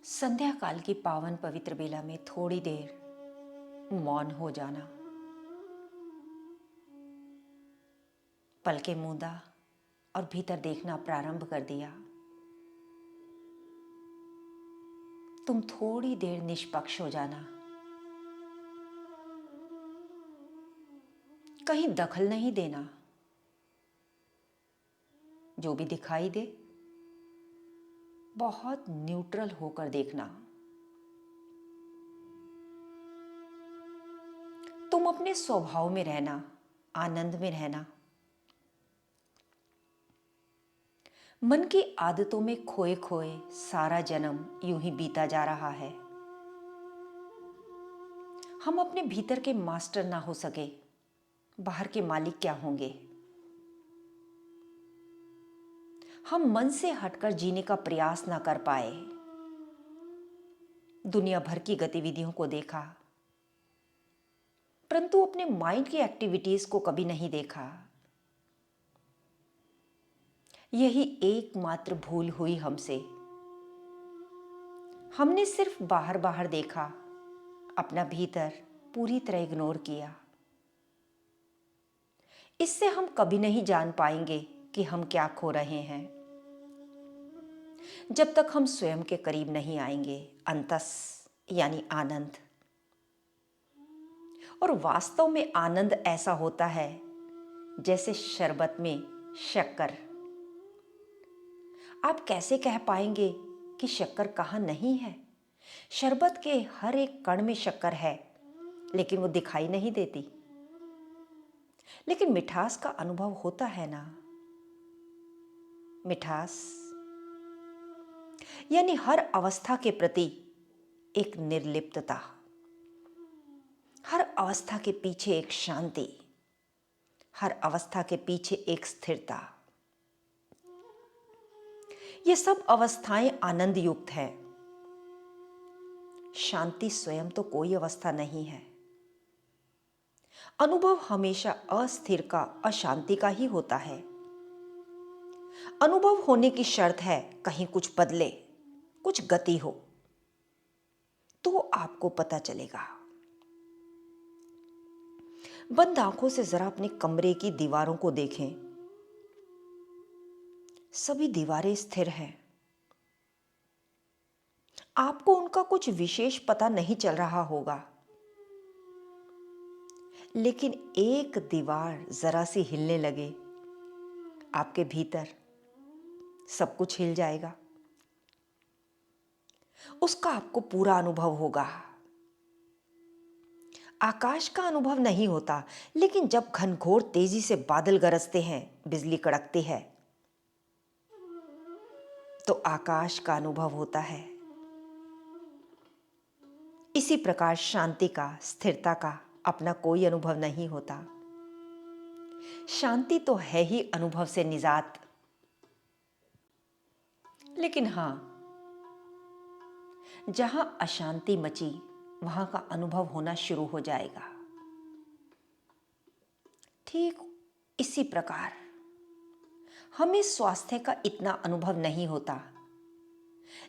संध्या काल की पावन पवित्र बेला में थोड़ी देर मौन हो जाना, पलके मूंदा और भीतर देखना प्रारंभ कर दिया। तुम थोड़ी देर निष्पक्ष हो जाना, कहीं दखल नहीं देना। जो भी दिखाई दे बहुत न्यूट्रल होकर देखना। तुम अपने स्वभाव में रहना, आनंद में रहना। मन की आदतों में खोए खोए सारा जन्म यूं ही बीता जा रहा है। हम अपने भीतर के मास्टर ना हो सके, बाहर के मालिक क्या होंगे। हम मन से हटकर जीने का प्रयास ना कर पाए। दुनिया भर की गतिविधियों को देखा, परंतु अपने माइंड की एक्टिविटीज को कभी नहीं देखा। यही एकमात्र भूल हुई हमसे। हमने सिर्फ बाहर बाहर देखा, अपना भीतर पूरी तरह इग्नोर किया। इससे हम कभी नहीं जान पाएंगे कि हम क्या खो रहे हैं, जब तक हम स्वयं के करीब नहीं आएंगे। अंतस यानी आनंद। और वास्तव में आनंद ऐसा होता है जैसे शरबत में शक्कर। आप कैसे कह पाएंगे कि शक्कर कहाँ नहीं है? शरबत के हर एक कण में शक्कर है, लेकिन वो दिखाई नहीं देती। लेकिन मिठास का अनुभव होता है ना। मिठास यानी हर अवस्था के प्रति एक निर्लिप्तता, हर अवस्था के पीछे एक शांति, हर अवस्था के पीछे एक स्थिरता। ये सब अवस्थाएं आनंद युक्त है। शांति स्वयं तो कोई अवस्था नहीं है। अनुभव हमेशा अस्थिर का, अशांति का ही होता है। अनुभव होने की शर्त है कहीं कुछ बदले, कुछ गति हो, तो आपको पता चलेगा। बंद आंखों से जरा अपने कमरे की दीवारों को देखें। सभी दीवारें स्थिर हैं। आपको उनका कुछ विशेष पता नहीं चल रहा होगा, लेकिन एक दीवार जरा सी हिलने लगे, आपके भीतर सब कुछ हिल जाएगा। उसका आपको पूरा अनुभव होगा। आकाश का अनुभव नहीं होता, लेकिन जब घनघोर तेजी से बादल गरजते हैं, बिजली कड़कती है, तो आकाश का अनुभव होता है। इसी प्रकार शांति का, स्थिरता का अपना कोई अनुभव नहीं होता। शांति तो है ही अनुभव से निजात। लेकिन हां, जहां अशांति मची, वहां का अनुभव होना शुरू हो जाएगा। ठीक इसी प्रकार हमें स्वास्थ्य का इतना अनुभव नहीं होता,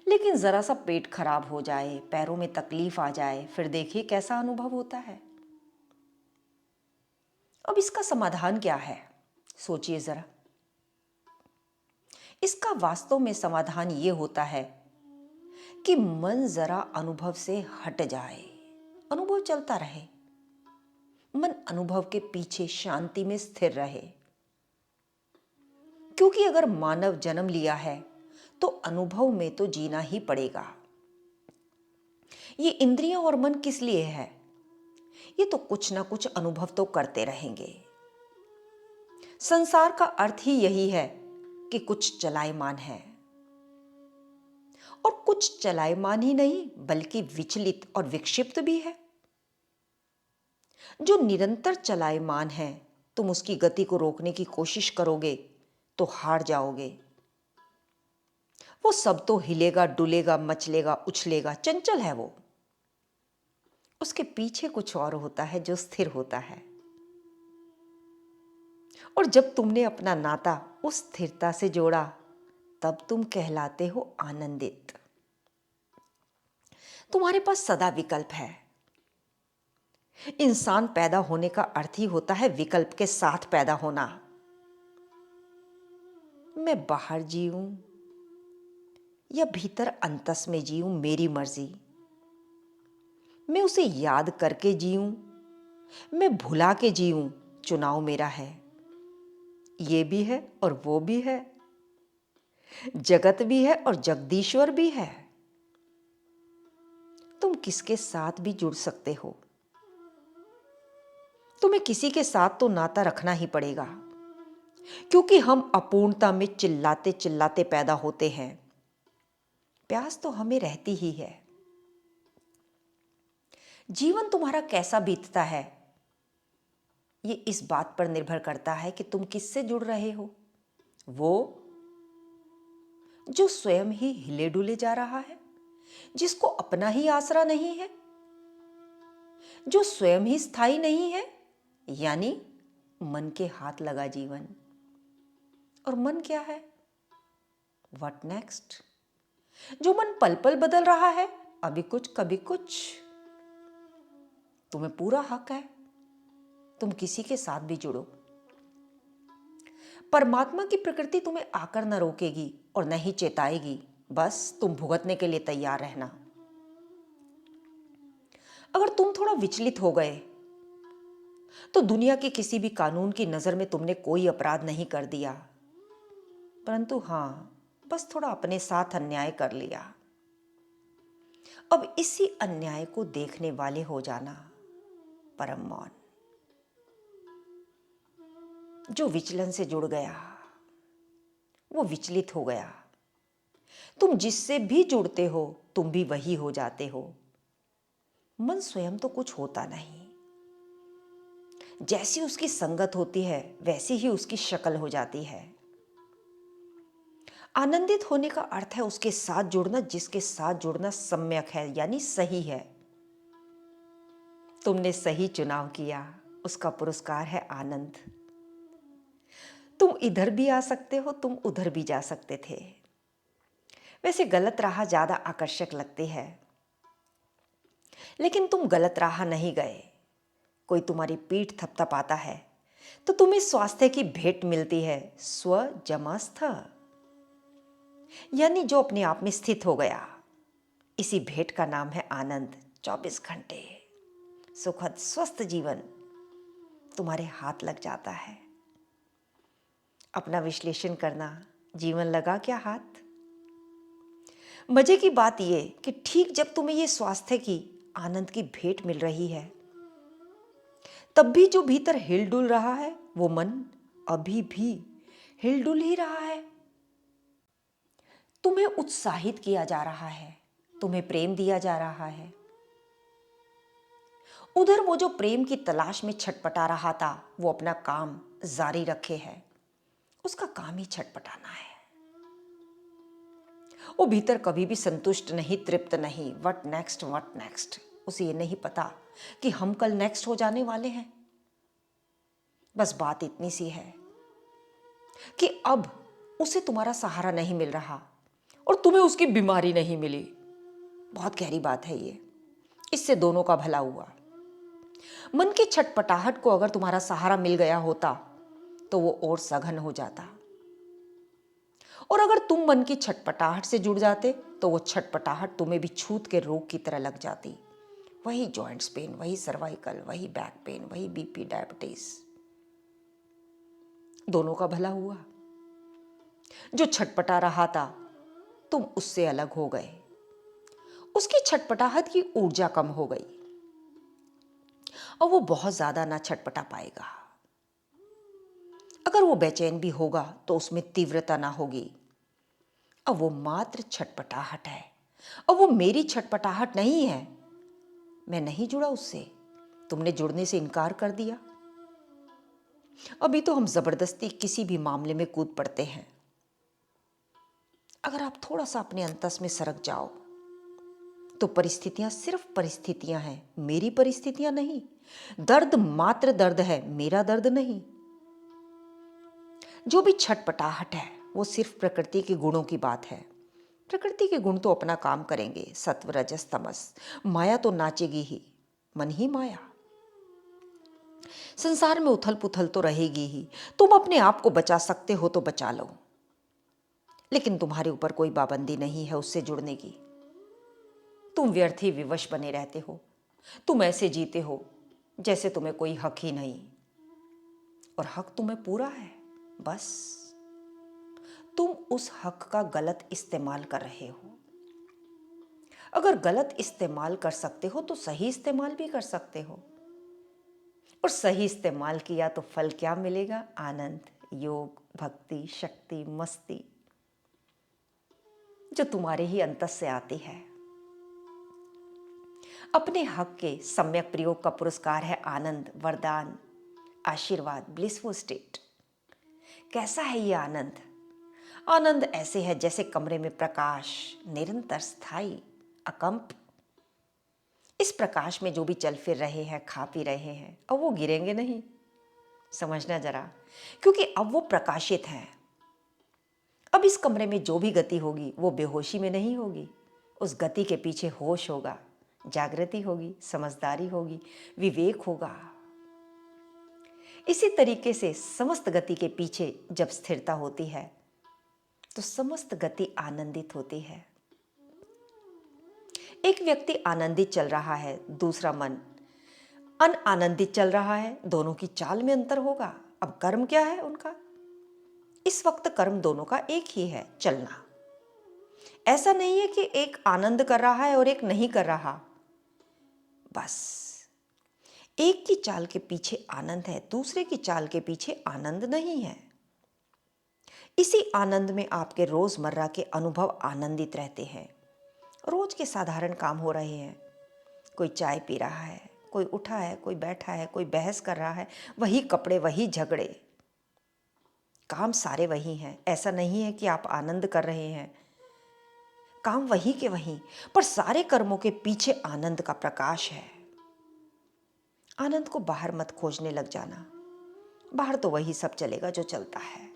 लेकिन जरा सा पेट खराब हो जाए, पैरों में तकलीफ आ जाए, फिर देखिए कैसा अनुभव होता है। अब इसका समाधान क्या है? सोचिए जरा। इसका वास्तव में समाधान ये होता है कि मन जरा अनुभव से हट जाए, अनुभव चलता रहे। मन अनुभव के पीछे शांति में स्थिर रहे। क्योंकि अगर मानव जन्म लिया है तो अनुभव में तो जीना ही पड़ेगा। ये इंद्रियां और मन किस लिए है? ये तो कुछ ना कुछ अनुभव तो करते रहेंगे। संसार का अर्थ ही यही है कि कुछ चलायमान है, और कुछ चलायमान ही नहीं बल्कि विचलित और विक्षिप्त भी है। जो निरंतर चलायमान है, तुम उसकी गति को रोकने की कोशिश करोगे तो हार जाओगे। वो सब तो हिलेगा, डुलेगा, मचलेगा, उछलेगा, चंचल है वो। उसके पीछे कुछ और होता है जो स्थिर होता है। और जब तुमने अपना नाता उस स्थिरता से जोड़ा, तब तुम कहलाते हो आनंदित। तुम्हारे पास सदा विकल्प है। इंसान पैदा होने का अर्थ ही होता है विकल्प के साथ पैदा होना। मैं बाहर जीऊं या भीतर अंतस में जीऊं, मेरी मर्जी। मैं उसे याद करके जीऊं, मैं भुला के जीऊं, चुनाव मेरा है। ये भी है और वो भी है, जगत भी है और जगदीश्वर भी है। तुम किसके साथ भी जुड़ सकते हो। तुम्हें किसी के साथ तो नाता रखना ही पड़ेगा, क्योंकि हम अपूर्णता में चिल्लाते चिल्लाते पैदा होते हैं। प्यास तो हमें रहती ही है। जीवन तुम्हारा कैसा बीतता है, ये इस बात पर निर्भर करता है कि तुम किससे जुड़ रहे हो। वो जो स्वयं ही हिले डुले जा रहा है, जिसको अपना ही आसरा नहीं है, जो स्वयं ही स्थायी नहीं है, यानी मन के हाथ लगा जीवन। और मन क्या है? What next? जो मन पल पल बदल रहा है, अभी कुछ कभी कुछ। तुम्हें पूरा हक है, तुम किसी के साथ भी जुड़ो। परमात्मा की प्रकृति तुम्हें आकर न रोकेगी और न ही चेताएगी, बस तुम भुगतने के लिए तैयार रहना। अगर तुम थोड़ा विचलित हो गए तो दुनिया के किसी भी कानून की नजर में तुमने कोई अपराध नहीं कर दिया, परंतु हां, बस थोड़ा अपने साथ अन्याय कर लिया। अब इसी अन्याय को देखने वाले हो जाना परम मौन। जो विचलन से जुड़ गया वो विचलित हो गया। तुम जिससे भी जुड़ते हो तुम भी वही हो जाते हो। मन स्वयं तो कुछ होता नहीं, जैसी उसकी संगत होती है वैसी ही उसकी शक्ल हो जाती है। आनंदित होने का अर्थ है उसके साथ जुड़ना जिसके साथ जुड़ना सम्यक है, यानी सही है। तुमने सही चुनाव किया, उसका पुरस्कार है आनंद। तुम इधर भी आ सकते हो, तुम उधर भी जा सकते थे। वैसे गलत राह ज्यादा आकर्षक लगती है, लेकिन तुम गलत राह नहीं गए। कोई तुम्हारी पीठ थपथपाता है तो तुम्हें स्वास्थ्य की भेंट मिलती है, स्वजमस्थ, यानी जो अपने आप में स्थित हो गया। इसी भेंट का नाम है आनंद। 24 घंटे सुखद स्वस्थ जीवन तुम्हारे हाथ लग जाता है। अपना विश्लेषण करना, जीवन लगा क्या हाथ? मजे की बात यह कि ठीक जब तुम्हें ये स्वास्थ्य की, आनंद की भेंट मिल रही है, तब भी जो भीतर हिलडुल रहा है वो मन अभी भी हिलडुल ही रहा है। तुम्हें उत्साहित किया जा रहा है, तुम्हें प्रेम दिया जा रहा है। उधर वो जो प्रेम की तलाश में छटपटा रहा था वो अपना काम जारी रखे है। उसका काम ही छटपटाना है। वो भीतर कभी भी संतुष्ट नहीं, तृप्त नहीं। What next, what next? उसे ये नहीं पता कि हम कल नेक्स्ट हो जाने वाले हैं। बस बात इतनी सी है कि अब उसे तुम्हारा सहारा नहीं मिल रहा और तुम्हें उसकी बीमारी नहीं मिली। बहुत गहरी बात है ये। इससे दोनों का भला हुआ। मन की छटपटाहट को अगर तुम्हारा सहारा मिल गया होता तो वो और सघन हो जाता, और अगर तुम मन की छटपटाहट से जुड़ जाते तो वो छटपटाहट तुम्हें भी छूत के रोग की तरह लग जाती। वही जॉइंट्स पेन, वही सर्वाइकल, वही बैक पेन, वही बीपी, डायबिटीज। दोनों का भला हुआ। जो छटपटा रहा था तुम उससे अलग हो गए, उसकी छटपटाहट की ऊर्जा कम हो गई और वो बहुत ज्यादा ना छटपटा पाएगा। अगर वो बेचैन भी होगा तो उसमें तीव्रता ना होगी। अब वो मात्र छटपटाहट है और वो मेरी छटपटाहट नहीं है। मैं नहीं जुड़ा उससे, तुमने जुड़ने से इनकार कर दिया। अभी तो हम जबरदस्ती किसी भी मामले में कूद पड़ते हैं। अगर आप थोड़ा सा अपने अंतस में सरक जाओ तो परिस्थितियां सिर्फ परिस्थितियां हैं, मेरी परिस्थितियां नहीं। दर्द मात्र दर्द है, मेरा दर्द नहीं। जो भी छटपटाहट है वो सिर्फ प्रकृति के गुणों की बात है। प्रकृति के गुण तो अपना काम करेंगे, सत्व रजस तमस। माया तो नाचेगी ही, मन ही माया। संसार में उथल पुथल तो रहेगी ही। तुम अपने आप को बचा सकते हो तो बचा लो, लेकिन तुम्हारे ऊपर कोई पाबंदी नहीं है उससे जुड़ने की। तुम व्यर्थ ही विवश बने रहते हो। तुम ऐसे जीते हो जैसे तुम्हें कोई हक ही नहीं, और हक तुम्हें पूरा है। बस तुम उस हक का गलत इस्तेमाल कर रहे हो। अगर गलत इस्तेमाल कर सकते हो तो सही इस्तेमाल भी कर सकते हो, और सही इस्तेमाल किया तो फल क्या मिलेगा? आनंद, योग, भक्ति, शक्ति, मस्ती, जो तुम्हारे ही अंतस से आती है। अपने हक के सम्यक प्रयोग का पुरस्कार है आनंद, वरदान, आशीर्वाद, ब्लिसफुल स्टेट। कैसा है ये आनंद? आनंद ऐसे है जैसे कमरे में प्रकाश, निरंतर, स्थायी, अकंप। इस प्रकाश में जो भी चल फिर रहे हैं, खा पी रहे हैं, अब वो गिरेंगे नहीं। समझना जरा, क्योंकि अब वो प्रकाशित हैं। अब इस कमरे में जो भी गति होगी वो बेहोशी में नहीं होगी। उस गति के पीछे होश होगा, जागृति होगी, समझदारी होगी, विवेक होगा। इसी तरीके से समस्त गति के पीछे जब स्थिरता होती है तो समस्त गति आनंदित होती है। एक व्यक्ति आनंदित चल रहा है, दूसरा मन अनआनंदित चल रहा है, दोनों की चाल में अंतर होगा। अब कर्म क्या है उनका? इस वक्त कर्म दोनों का एक ही है, चलना। ऐसा नहीं है कि एक आनंद कर रहा है और एक नहीं कर रहा। बस एक की चाल के पीछे आनंद है, दूसरे की चाल के पीछे आनंद नहीं है। इसी आनंद में आपके रोजमर्रा के अनुभव आनंदित रहते हैं। रोज के साधारण काम हो रहे हैं, कोई चाय पी रहा है, कोई उठा है, कोई बैठा है, कोई बहस कर रहा है, वही कपड़े, वही झगड़े, काम सारे वही हैं। ऐसा नहीं है कि आप आनंद कर रहे हैं, काम वही के वही, पर सारे कर्मों के पीछे आनंद का प्रकाश है। आनंद को बाहर मत खोजने लग जाना, बाहर तो वही सब चलेगा जो चलता है।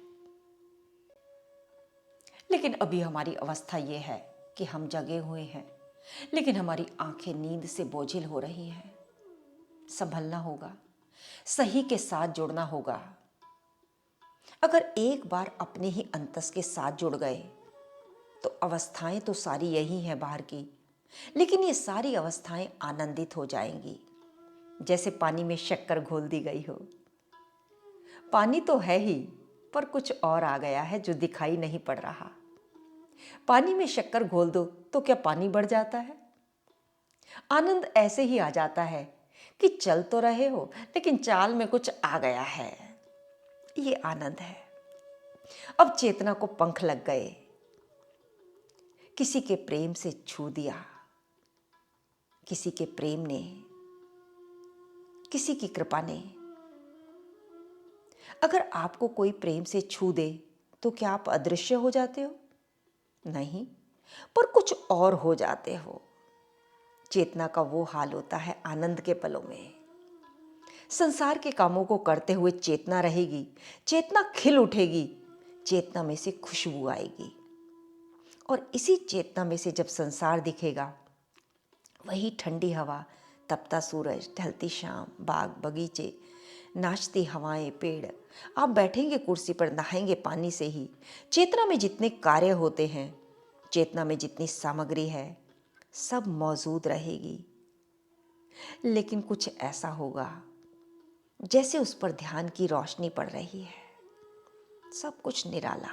लेकिन अभी हमारी अवस्था ये है कि हम जगे हुए हैं, लेकिन हमारी आंखें नींद से बोझिल हो रही हैं। संभलना होगा, सही के साथ जुड़ना होगा। अगर एक बार अपने ही अंतस के साथ जुड़ गए तो अवस्थाएं तो सारी यही हैं बाहर की, लेकिन ये सारी अवस्थाएं आनंदित हो जाएंगी, जैसे पानी में शक्कर घोल दी गई हो। पानी तो है ही, पर कुछ और आ गया है जो दिखाई नहीं पड़ रहा। पानी में शक्कर घोल दो तो क्या पानी बढ़ जाता है? आनंद ऐसे ही आ जाता है कि चल तो रहे हो लेकिन चाल में कुछ आ गया है। ये आनंद है। अब चेतना को पंख लग गए, किसी के प्रेम से छू दिया, किसी के प्रेम ने, किसी की कृपा ने। अगर आपको कोई प्रेम से छू दे तो क्या आप अदृश्य हो जाते हो? नहीं, पर कुछ और हो जाते हो। चेतना का वो हाल होता है आनंद के पलों में। संसार के कामों को करते हुए चेतना रहेगी, चेतना खिल उठेगी, चेतना में से खुशबू आएगी, और इसी चेतना में से जब संसार दिखेगा, वही ठंडी हवा, तपता सूरज, ढलती शाम, बाग बगीचे, नाचती हवाएं, पेड़, आप बैठेंगे कुर्सी पर, नहाएंगे पानी से ही। चेतना में जितने कार्य होते हैं, चेतना में जितनी सामग्री है, सब मौजूद रहेगी। लेकिन कुछ ऐसा होगा जैसे उस पर ध्यान की रोशनी पड़ रही है। सब कुछ निराला।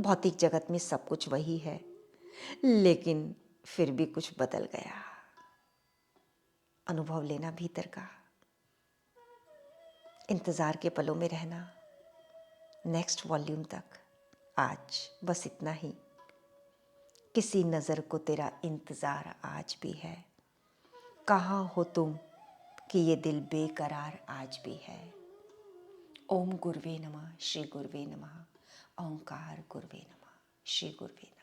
भौतिक जगत में सब कुछ वही है, लेकिन फिर भी कुछ बदल गया। अनुभव लेना भीतर का, इंतजार के पलों में रहना। नेक्स्ट वॉल्यूम तक आज बस इतना ही। किसी नज़र को तेरा इंतजार आज भी है। कहाँ हो तुम कि ये दिल बेकरार आज भी है। ओम गुरुवे नमः, श्री गुरुवे नमः, ओंकार गुरुवे नमः, श्री गुरुवे नमः।